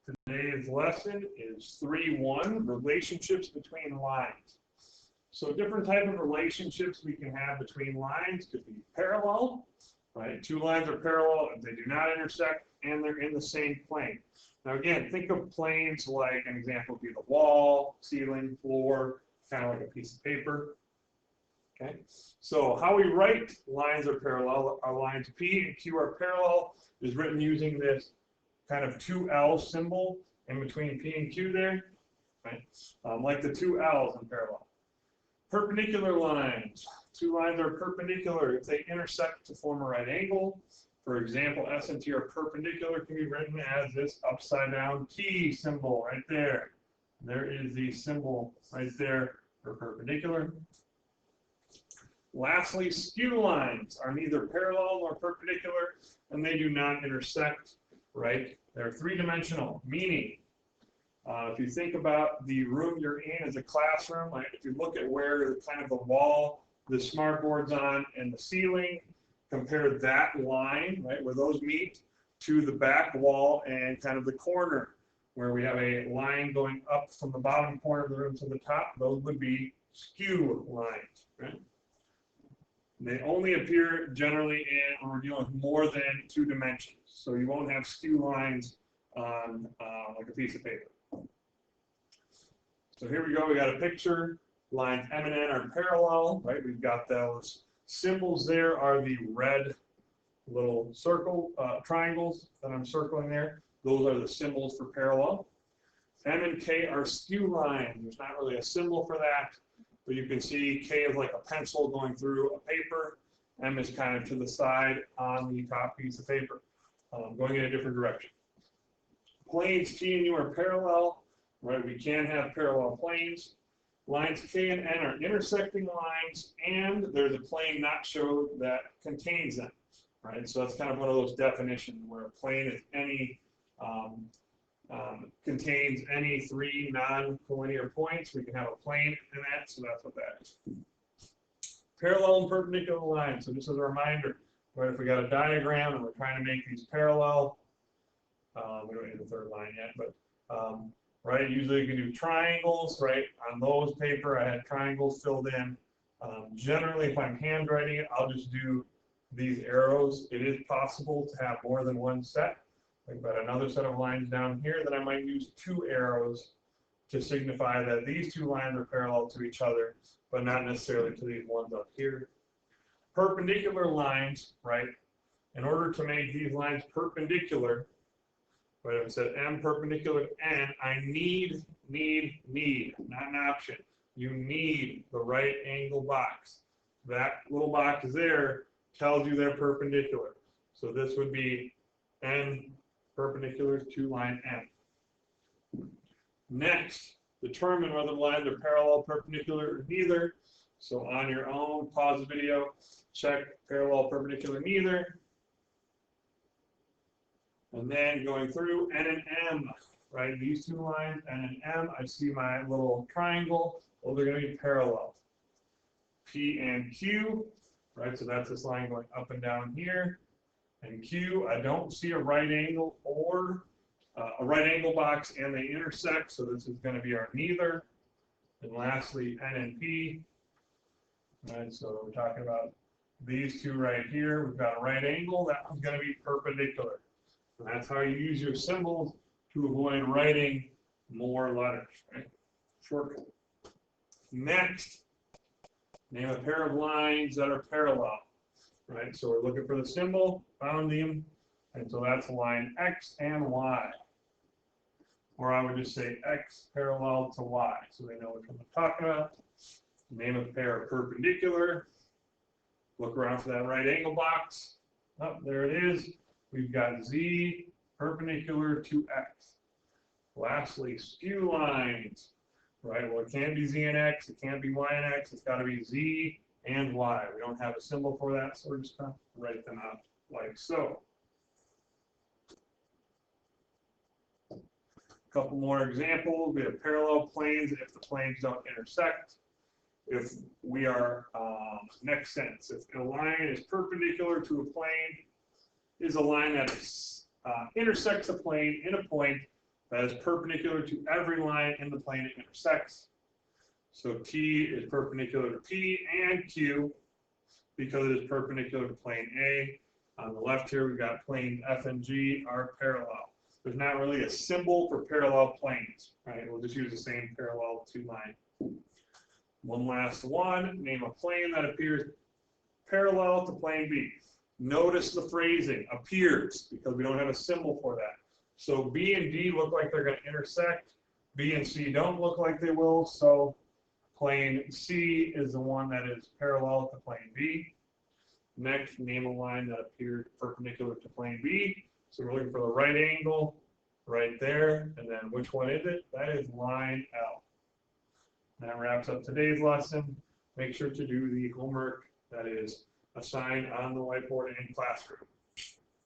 Today's lesson is 3.1, relationships between lines. So different type of relationships we can have between lines could be parallel, right? Two lines are parallel if they do not intersect and they're in the same plane. Now again, think of planes like an example would be the wall, ceiling, floor, kind of like a piece of paper. Okay, so how we write lines are parallel. Our lines P and Q are parallel is written using this kind of 2L symbol in between P and Q there, right? Like the two L's in parallel. Perpendicular lines. Two lines are perpendicular if they intersect to form a right angle. For example, S and T are perpendicular, can be written as this upside down T symbol right there. There is the symbol right there for perpendicular. Lastly, skew lines are neither parallel nor perpendicular, and they do not intersect, right? They're three-dimensional, meaning if you think about the room you're in as a classroom, like if you look at where kind of the wall, the smart board's on, and the ceiling, compare that line, right, where those meet, to the back wall and kind of the corner, where we have a line going up from the bottom corner of the room to the top. Those would be skew lines, right? They only appear generally when we're dealing with more than 2 dimensions. So you won't have skew lines on like a piece of paper. So here we go. We got a picture. Lines M and N are parallel, right? We've got those symbols there are the red little circle triangles that I'm circling there. Those are the symbols for parallel. M and K are skew lines. There's not really a symbol for that. But you can see K is like a pencil going through a paper. M is kind of to the side on the top piece of paper, going in a different direction. Planes T and U are parallel, right? We can have parallel planes. Lines K and N are intersecting lines, and there's a plane not showed that contains them, right? So that's kind of one of those definitions where a plane is any contains any 3 non-collinear points. We can have a plane in that, so that's what that is. Parallel and perpendicular lines. So just as a reminder, right, if we got a diagram and we're trying to make these parallel, we don't need the third line yet, but right, usually you can do triangles, right? On those paper, I had triangles filled in. Generally, if I'm handwriting it, I'll just do these arrows. It is possible to have more than one set. I've got another set of lines down here that I might use 2 arrows to signify that these 2 lines are parallel to each other, but not necessarily to these ones up here. Perpendicular lines, right? In order to make these lines perpendicular, right, if I said M perpendicular to N, I need, not an option. You need the right angle box. That little box there tells you they're perpendicular. So this would be N perpendicular to line M. Next, determine whether the lines are parallel, perpendicular, or neither. So on your own, pause the video, check parallel, perpendicular, neither. And then going through N and M, right? These 2 lines, N and M, I see my little triangle. Well, they're going to be parallel. P and Q, right? So that's this line going up and down here. And Q, I don't see a right angle or a right angle box, and they intersect. So this is going to be our neither. And lastly, N and P. Right, so we're talking about these 2 right here. We've got a right angle. That one's going to be perpendicular. And that's how you use your symbols to avoid writing more letters, right? Shortcut. Next, name a pair of lines that are parallel, right? So we're looking for the symbol, found them, and so that's line X and Y. Or I would just say X parallel to Y, so they know which one I'm talking about. Name a pair of perpendicular. Look around for that right angle box. Oh, there it is. We've got Z perpendicular to X. Lastly, skew lines, right? Well, it can't be Z and X, it can't be Y and X, it's got to be Z and Y. We don't have a symbol for that, so we're just going to write them out like so. A couple more examples. We have parallel planes if the planes don't intersect. If we are, next sentence, if a line is perpendicular to a plane, is a line that intersects a plane in a point that is perpendicular to every line in the plane it intersects. So T is perpendicular to P and Q because it is perpendicular to plane A. On the left here, we've got planes F and G are parallel. There's not really a symbol for parallel planes, right? We'll just use the same parallel to line. One last one, name a plane that appears parallel to plane B. Notice the phrasing, appears, because we don't have a symbol for that. So B and D look like they're going to intersect. B and C don't look like they will, so plane C is the one that is parallel to plane B. Next, name a line that appears perpendicular to plane B. So we're looking for the right angle right there, and then which one is it? That is line L. That wraps up today's lesson. Make sure to do the homework that is assigned on the whiteboard in classroom.